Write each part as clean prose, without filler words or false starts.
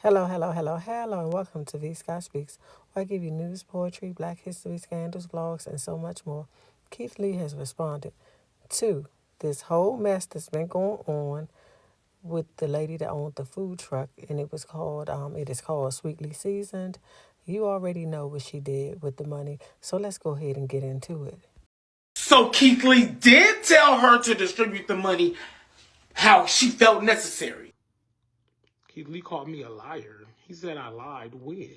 Hello, hello, hello, hello, and welcome to V Scott Speaks, where I give you news, poetry, black history, scandals, blogs, and so much more. Keith Lee has responded to this whole mess that's been going on with the lady that owned the food truck, and it is called Sweetly Seasoned. You already know what she did with the money, so let's go ahead and get into it. So Keith Lee did tell her to distribute the money how she felt necessary. Keith Lee called me a liar. He said I lied when?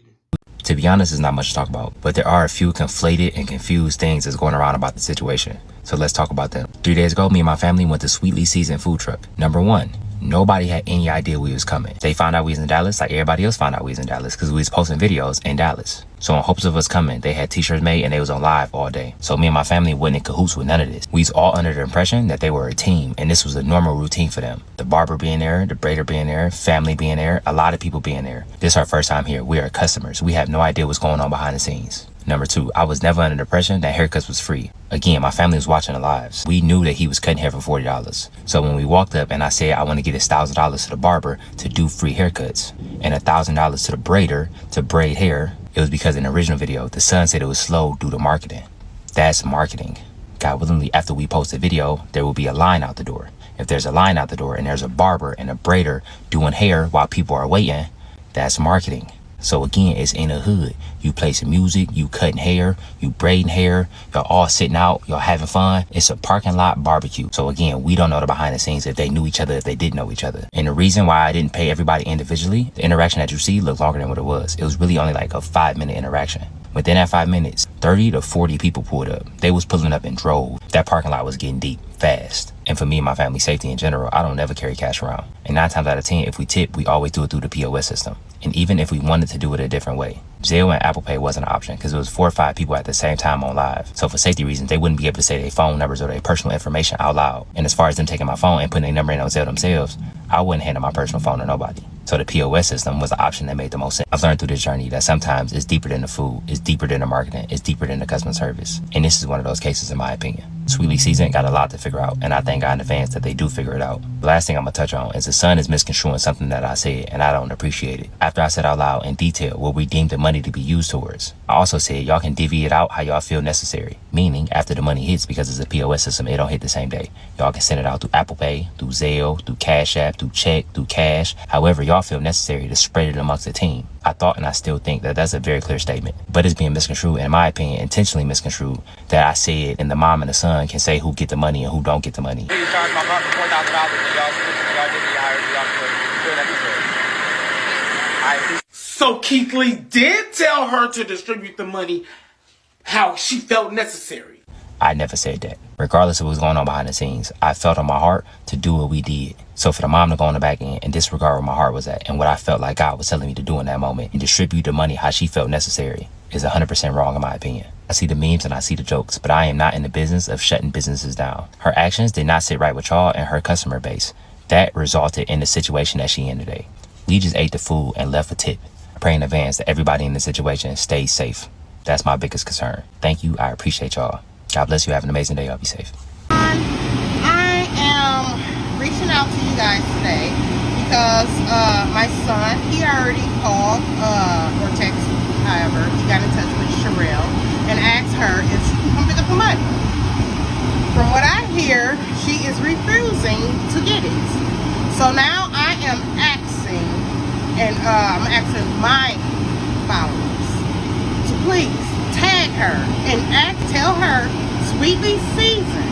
To be honest, there's not much to talk about, but there are a few conflated and confused things that's going around about the situation. So let's talk about them. 3 days ago, me and my family went to Sweetly Seasoned Food Truck. Number one, nobody had any idea we was coming. They found out we was in Dallas like everybody else found out we was in Dallas because we was posting videos in Dallas. So in hopes of us coming, they had t-shirts made and they was on live all day. So me and my family wasn't in cahoots with none of this. We was all under the impression that they were a team and this was a normal routine for them. The barber being there, the braider being there, family being there, a lot of people being there. This is our first time here. We are customers. We have no idea what's going on behind the scenes. Number two, I was never under the impression that haircuts was free. Again, my family was watching the lives. We knew that he was cutting hair for $40. So when we walked up and I said I want to get his $1,000 to the barber to do free haircuts and $1,000 to the braider to braid hair, it was because in the original video, the son said it was slow due to marketing. That's marketing. God willingly, after we post the video, there will be a line out the door. If there's a line out the door and there's a barber and a braider doing hair while people are waiting, that's marketing. So again, it's in the hood. You play some music, you cutting hair, you braiding hair, y'all all sitting out, y'all having fun. It's a parking lot barbecue. So again, we don't know the behind the scenes if they knew each other, if they didn't know each other. And the reason why I didn't pay everybody individually, the interaction that you see looked longer than what it was. It was really only like a 5-minute interaction. Within that 5 minutes, 30 to 40 people pulled up. They was pulling up in droves. That parking lot was getting deep fast. And for me and my family safety in general, I don't never carry cash around. And 9 times out of 10, if we tip, we always do it through the POS system. And even if we wanted to do it a different way, Zelle and Apple Pay wasn't an option because it was 4 or 5 people at the same time on live. So for safety reasons, they wouldn't be able to say their phone numbers or their personal information out loud. And as far as them taking my phone and putting their number in on Zelle themselves, I wouldn't hand my personal phone to nobody. So the POS system was the option that made the most sense. I've learned through this journey that sometimes it's deeper than the food, it's deeper than the marketing, it's deeper than the customer service. And this is one of those cases in my opinion. Sweetly Seasoned got a lot to figure out, and I thank God in advance that they do figure it out. The last thing I'm gonna touch on is the son is misconstruing something that I said, and I don't appreciate it. After I said out loud in detail what we deemed the money to be used towards, I also said y'all can divvy it out how y'all feel necessary. Meaning, after the money hits, because it's a POS system, it don't hit the same day. Y'all can send it out through Apple Pay, through Zelle, through Cash App, through check, through cash, however y'all feel necessary to spread it amongst the team. I thought and I still think that that's a very clear statement, but it's being misconstrued, in my opinion, intentionally misconstrued, that I said and the mom and the son can say who get the money and who don't get the money. You charge my partner $4,000 and y'all did me higher. So Keith Lee did tell her to distribute the money how she felt necessary. I never said that. Regardless of what's going on behind the scenes, I felt on my heart to do what we did. So for the mom to go on the back end and disregard where my heart was at and what I felt like God was telling me to do in that moment and distribute the money how she felt necessary is 100% wrong in my opinion. I see the memes and I see the jokes, but I am not in the business of shutting businesses down. Her actions did not sit right with y'all and her customer base. That resulted in the situation that she in today. We just ate the food and left a tip. I pray in advance that everybody in the situation stays safe. That's my biggest concern. Thank you. I appreciate y'all. God bless you. Have an amazing day. Y'all be safe. I am reaching out to you guys today because my son, he already called or texted, however, he got in touch with Sherelle and asked her if she can come pick up the money. From what I hear, she is refusing to get it. So now I am asking, and I'm asking my followers to please tag her and tell her Sweetly Seasoned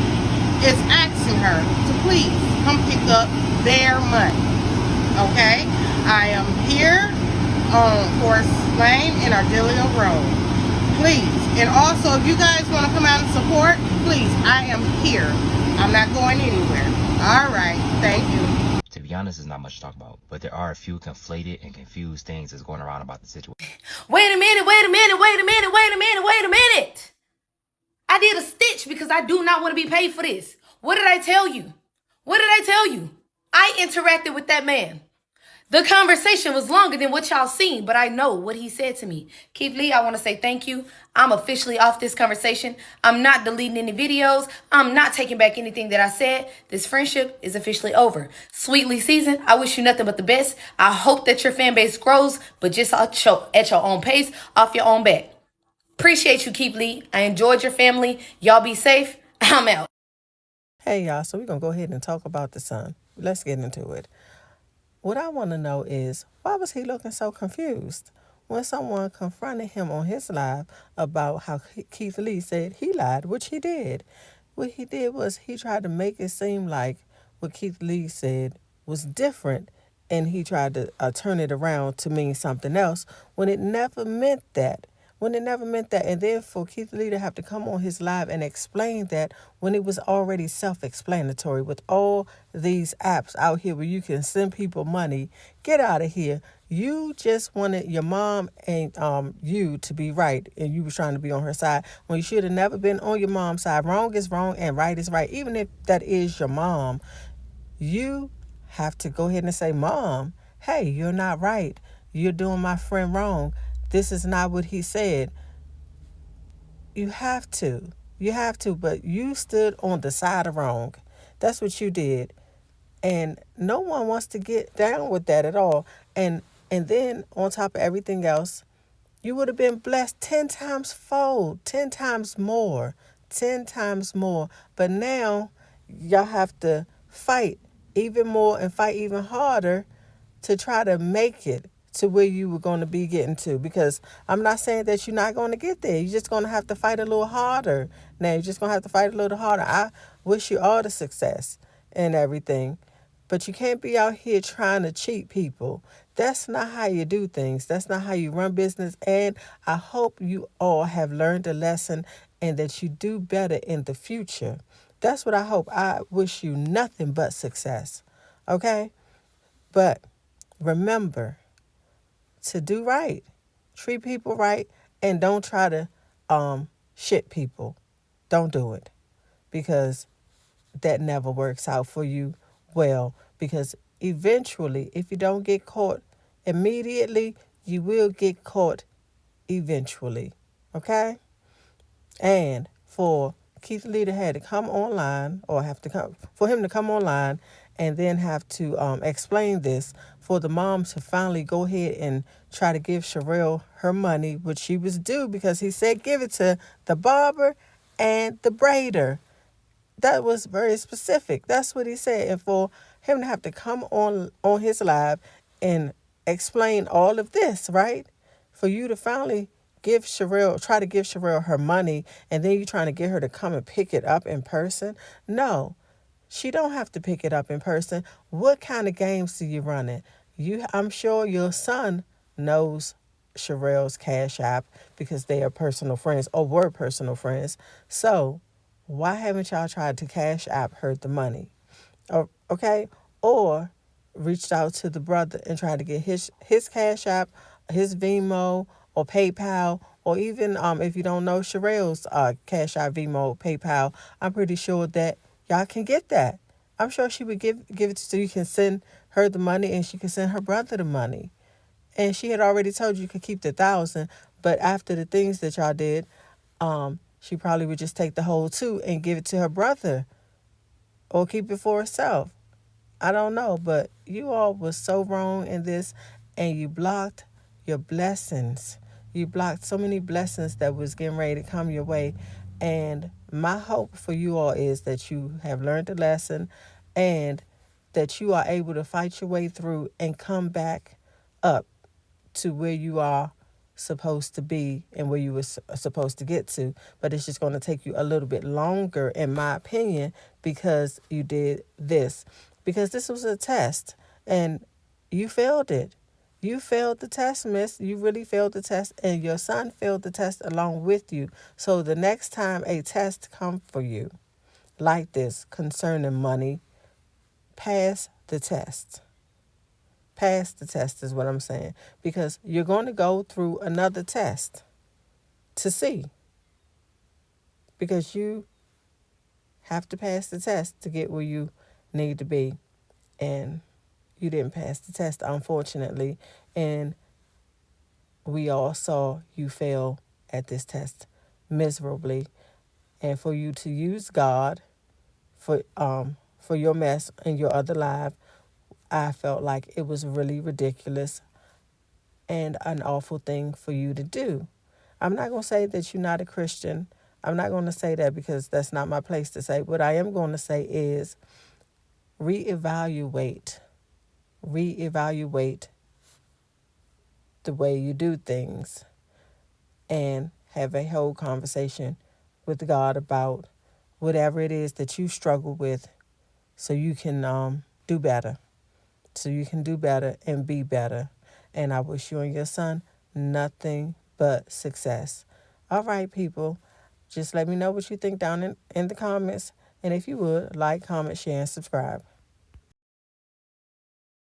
is asking her to please come pick up their money. Okay? I am here on Forest Lane and Ardelia Road. Please. And also, if you guys want to come out and support, please, I am here. I'm not going anywhere. All right. Thank you. To be honest, there's not much to talk about, but there are a few conflated and confused things that's going around about the situation. Wait a minute. I did a stitch because I do not want to be paid for this. What did I tell you? I interacted with that man. The conversation was longer than what y'all seen, but I know what he said to me. Keith Lee, I want to say thank you. I'm officially off this conversation. I'm not deleting any videos. I'm not taking back anything that I said. This friendship is officially over. Sweetly seasoned, I wish you nothing but the best. I hope that your fan base grows, but just at your own pace, off your own back. Appreciate you, Keith Lee. I enjoyed your family. Y'all be safe. I'm out. Hey, y'all. So we're going to go ahead and talk about the son. Let's get into it. What I want to know is, why was he looking so confused when someone confronted him on his live about how Keith Lee said he lied, which he did. What he did was he tried to make it seem like what Keith Lee said was different, and he tried to turn it around to mean something else when it never meant that. And then for Keith Lee to have to come on his live and explain that when it was already self-explanatory with all these apps out here where you can send people money, get out of here. You just wanted your mom and you to be right, and you was trying to be on her side when you should have never been on your mom's side. Wrong is wrong and right is right. Even if that is your mom, you have to go ahead and say, Mom, hey, you're not right. You're doing my friend wrong. This is not what he said. You have to. You have to, but you stood on the side of wrong. That's what you did. And no one wants to get down with that at all. And then on top of everything else, you would have been blessed 10 times fold, 10 times more, 10 times more. But now y'all have to fight even more and fight even harder to try to make it to where you were going to be getting to. Because I'm not saying that you're not going to get there. You're just going to have to fight a little harder. Now, you're just going to have to fight a little harder. I wish you all the success and everything. But you can't be out here trying to cheat people. That's not how you do things. That's not how you run business. And I hope you all have learned a lesson and that you do better in the future. That's what I hope. I wish you nothing but success. Okay? But remember to do right. Treat people right and don't try to shit people. Don't do it. Because that never works out for you well, because eventually, if you don't get caught immediately, you will get caught eventually. Okay? And for Keith Lee to had to come online, or have to come for him to come online and then have to explain this, for the mom to finally go ahead and try to give Sherelle her money, which she was due, because he said give it to the barber and the braider. That was very specific. That's what he said. And for him to have to come on his live and explain all of this, right? For you to finally try to give Sherelle her money, and then you trying to get her to come and pick it up in person. No, she don't have to pick it up in person. What kind of games do you run it? I'm sure your son knows Sherelle's Cash App because they are personal friends or were personal friends. So why haven't y'all tried to Cash App her the money? Okay? Or reached out to the brother and tried to get his Cash App, his Venmo, or PayPal, or even if you don't know Sherelle's Cash App, Venmo, PayPal, I'm pretty sure that y'all can get that. I'm sure she would give it so you can send her the money and she can send her brother the money. And she had already told you could keep the 1,000, but after the things that y'all did, she probably would just take the whole 2 and give it to her brother or keep it for herself. I don't know, but you all was so wrong in this, and you blocked your blessings. You blocked so many blessings that was getting ready to come your way. And my hope for you all is that you have learned a lesson and that you are able to fight your way through and come back up to where you are supposed to be and where you were supposed to get to. But it's just going to take you a little bit longer, in my opinion, because you did this. Because this was a test and you failed it. You failed the test, miss. You really failed the test, and your son failed the test along with you. So the next time a test comes for you like this concerning money, pass the test. Pass the test is what I'm saying. Because you're going to go through another test to see. Because you have to pass the test to get where you need to be. And you didn't pass the test, unfortunately. And we all saw you fail at this test miserably. And for you to use God for your mess in your other life, I felt like it was really ridiculous and an awful thing for you to do. I'm not going to say that you're not a Christian. I'm not going to say that because that's not my place to say. What I am going to say is reevaluate the way you do things and have a whole conversation with God about whatever it is that you struggle with so you can do better. So you can do better and be better. And I wish you and your son nothing but success. All right, people. Just let me know what you think down in the comments. And if you would, like, comment, share, and subscribe.